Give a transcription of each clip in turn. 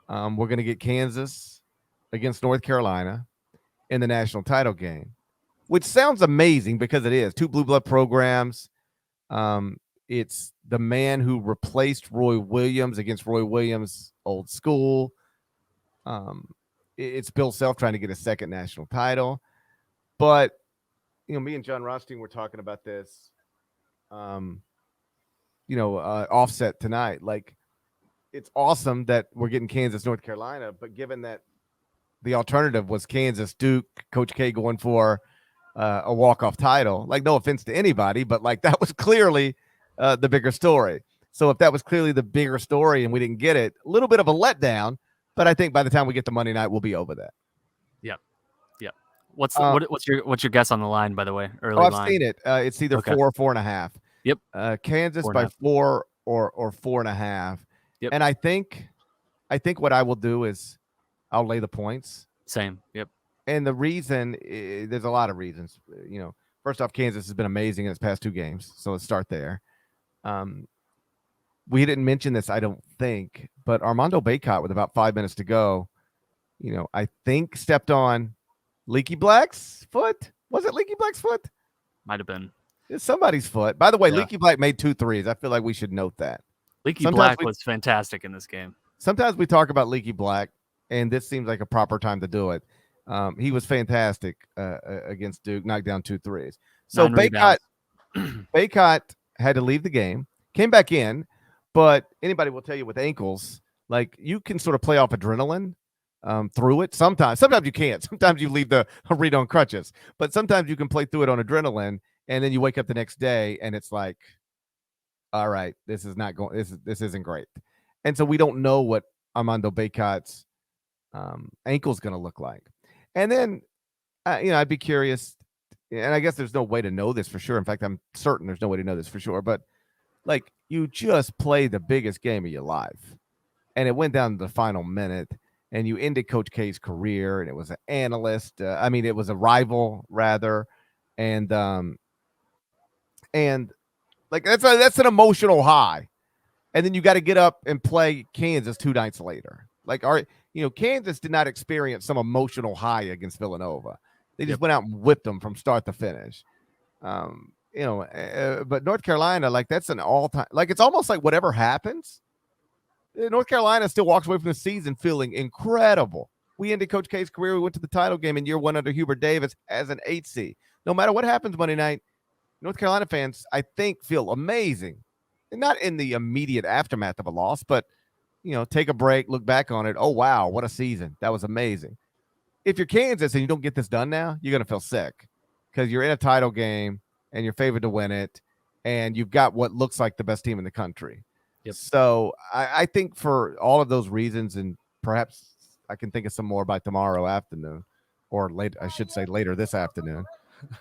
We're going to get Kansas against North Carolina in the national title game, which sounds amazing because it is two blue blood programs. Um, it's the man who replaced Roy Williams against Roy Williams' old school. Um, it's Bill Self trying to get a second national title. But, me and John Rothstein were talking about this, um, offset tonight. Like, it's awesome that we're getting Kansas, North Carolina, but given that the alternative was Kansas, Duke, Coach K going for a walk-off title. Like, no offense to anybody, but like that was clearly the bigger story. So if that was clearly the bigger story and we didn't get it, a little bit of a letdown. But I think by the time we get to Monday night, we'll be over that. Yep. Yep. What's your guess on the line, by the way? Early I've line. seen it. It's either 4 or 4.5. Yep. Kansas by 4 or 4.5. Yep. And I think what I will do is I'll lay the points. Same. Yep. And the reason, there's a lot of reasons. First off, Kansas has been amazing in its past 2 games, so let's start there. We didn't mention this, I don't think, but Armando Bacot, with about 5 minutes to go, I think stepped on Leaky Black's foot. Was it Leaky Black's foot? Might have been. It's somebody's foot. By the way, Leaky Black made 2 threes. I feel like we should note that. Leaky Black was fantastic in this game. Sometimes we talk about Leaky Black, and this seems like a proper time to do it. He was fantastic against Duke, knocked down 2 threes. So Bacot had to leave the game, came back in, but anybody will tell you with ankles, like you can sort of play off adrenaline through it. Sometimes you can't. Sometimes you leave the arena on crutches, but sometimes you can play through it on adrenaline, and then you wake up the next day and it's like, all right, this is not going. This isn't great, and so we don't know what Armando Bacot's ankle's going to look like. And then, I'd be curious, and I guess there's no way to know this for sure. In fact, I'm certain there's no way to know this for sure. But like, you just played the biggest game of your life, and it went down to the final minute, and you ended Coach K's career, and it was an analyst. It was a rival rather, and like that's an emotional high. And then you got to get up and play Kansas 2 nights later. Like, Kansas did not experience some emotional high against Villanova. They just went out and whipped them from start to finish. But North Carolina, like, that's an all-time, like, it's almost like whatever happens, North Carolina still walks away from the season feeling incredible. We ended Coach K's career. We went to the title game in year 1 under Hubert Davis as an 8 seed. No matter what happens Monday night, North Carolina fans, I think, feel amazing. And not in the immediate aftermath of a loss, but, take a break, look back on it. Oh, wow, what a season. That was amazing. If you're Kansas and you don't get this done now, you're going to feel sick because you're in a title game and you're favored to win it, and you've got what looks like the best team in the country. Yep. So I think for all of those reasons, and perhaps I can think of some more by tomorrow afternoon, or later this afternoon.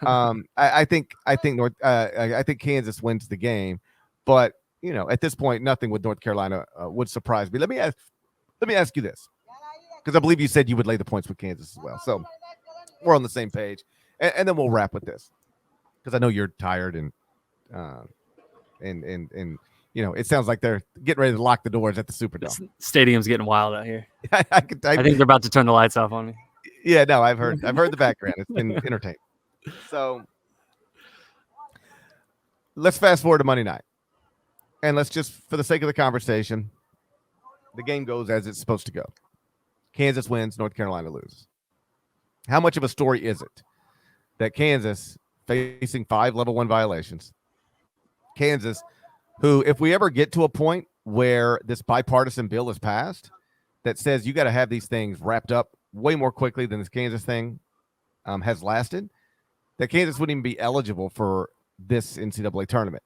I think Kansas wins the game, but at this point, nothing with North Carolina would surprise me. Let me ask you this, because I believe you said you would lay the points with Kansas as well. So we're on the same page, and then we'll wrap with this, because I know you're tired and it sounds like they're getting ready to lock the doors at the Superdome. This stadium's getting wild out here. I think they're about to turn the lights off on me. Yeah, no, I've heard the background. It's been entertaining. So let's fast forward to Monday night. And let's just, for the sake of the conversation, the game goes as it's supposed to go. Kansas wins, North Carolina loses. How much of a story is it that Kansas, facing 5 level 1 violations, Kansas, who, if we ever get to a point where this bipartisan bill is passed that says you got to have these things wrapped up way more quickly than this Kansas thing has lasted, that Kansas wouldn't even be eligible for this NCAA tournament.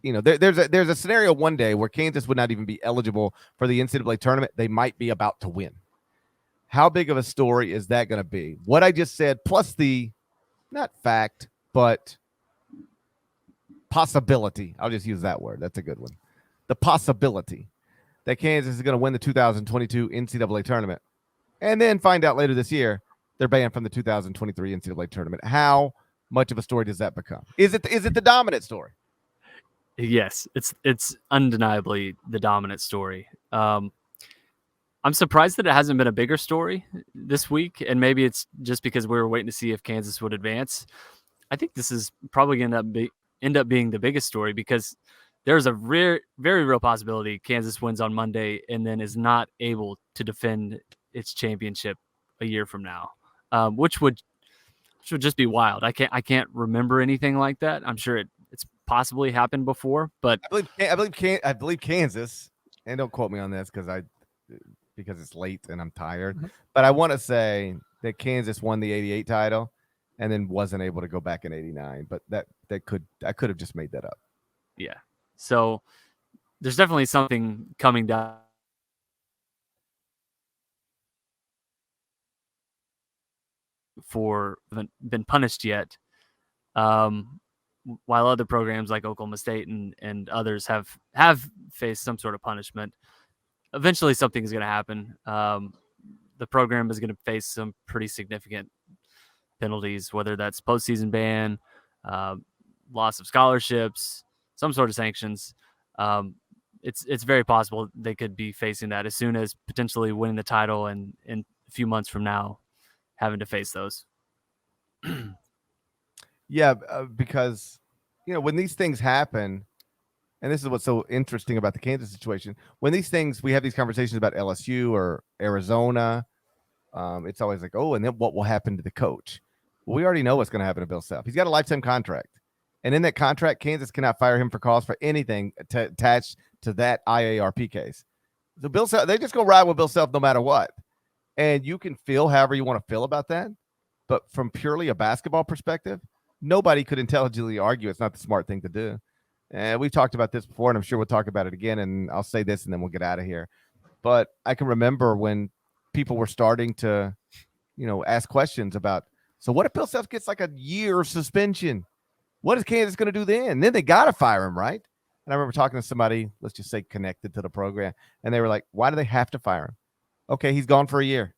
There's a scenario one day where Kansas would not even be eligible for the NCAA tournament. They might be about to win. How big of a story is that going to be? What I just said, plus the, not fact, but possibility. I'll just use that word. That's a good one. The possibility that Kansas is going to win the 2022 NCAA tournament, and then find out later this year they're banned from the 2023 NCAA tournament. How much of a story does that become? Is it the dominant story? Yes, it's undeniably the dominant story. I'm surprised that it hasn't been a bigger story this week, and maybe it's just because we were waiting to see if Kansas would advance. I think this is probably going to end up being the biggest story because there's a very real possibility Kansas wins on Monday and then is not able to defend its championship a year from now, which would just be wild. I can't remember anything like that. I'm sure it's possibly happened before, but I believe Kansas, and don't quote me on this because it's late and I'm tired, but I want to say that Kansas won the 88 title and then wasn't able to go back in 89, but I could have just made that up. Yeah. So there's definitely something coming down for haven't been punished yet. While other programs like Oklahoma State and others have faced some sort of punishment, eventually something is going to happen. The program is going to face some pretty significant penalties, whether that's postseason ban, loss of scholarships, some sort of sanctions. It's very possible they could be facing that as soon as potentially winning the title and in a few months from now having to face those. Yeah, because when these things happen, and this is what's so interesting about the Kansas situation, when we have these conversations about LSU or Arizona, it's always like, oh, and then what will happen to the coach? Well, we already know what's going to happen to Bill Self. He's got a lifetime contract. And in that contract, Kansas cannot fire him for cause for anything attached to that IARP case. So Bill Self, they just go ride with Bill Self no matter what. And you can feel however you want to feel about that. But from purely a basketball perspective, nobody could intelligently argue it's not the smart thing to do. And we've talked about this before, and I'm sure we'll talk about it again. And I'll say this, and then we'll get out of here. But I can remember when people were starting to, ask questions about, so what if Bill Self gets like a year suspension? What is Kansas going to do then? And then they got to fire him, right? And I remember talking to somebody, let's just say connected to the program, and they were like, why do they have to fire him? Okay, he's gone for a year.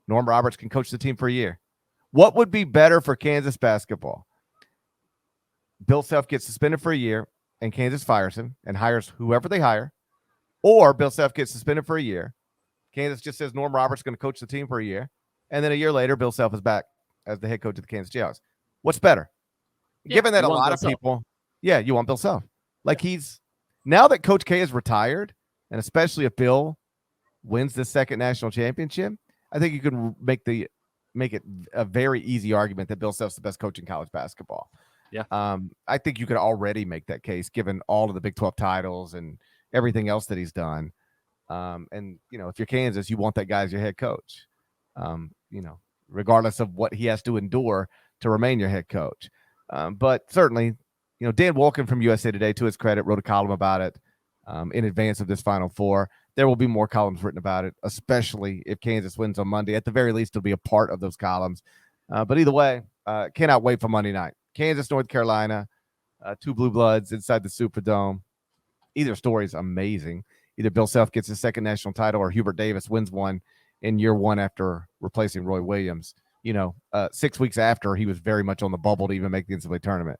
Norm Roberts can coach the team for a year. What would be better for Kansas basketball? Bill Self gets suspended for a year, and Kansas fires him and hires whoever they hire, or Bill Self gets suspended for a year. Kansas just says Norm Roberts is going to coach the team for a year, and then a year later, Bill Self is back as the head coach of the Kansas Jayhawks. What's better? Yeah, given that a lot of people, you want Bill Self. Like now that Coach K is retired, and especially if Bill wins the second national championship, I think you can make it a very easy argument that Bill Self's the best coach in college basketball. Yeah. I think you could already make that case given all of the Big 12 titles and everything else that he's done. And if you're Kansas, you want that guy as your head coach. Regardless of what he has to endure to remain your head coach. But certainly, Dan Wolken from USA Today, to his credit, wrote a column about it in advance of this Final Four. There will be more columns written about it, especially if Kansas wins on Monday. At the very least, it'll be a part of those columns. But either way, cannot wait for Monday night. Kansas, North Carolina, two blue bloods inside the Superdome. Either story is amazing. Either Bill Self gets his second national title or Hubert Davis wins one in year one after replacing Roy Williams. 6 weeks after he was very much on the bubble to even make the NCAA tournament.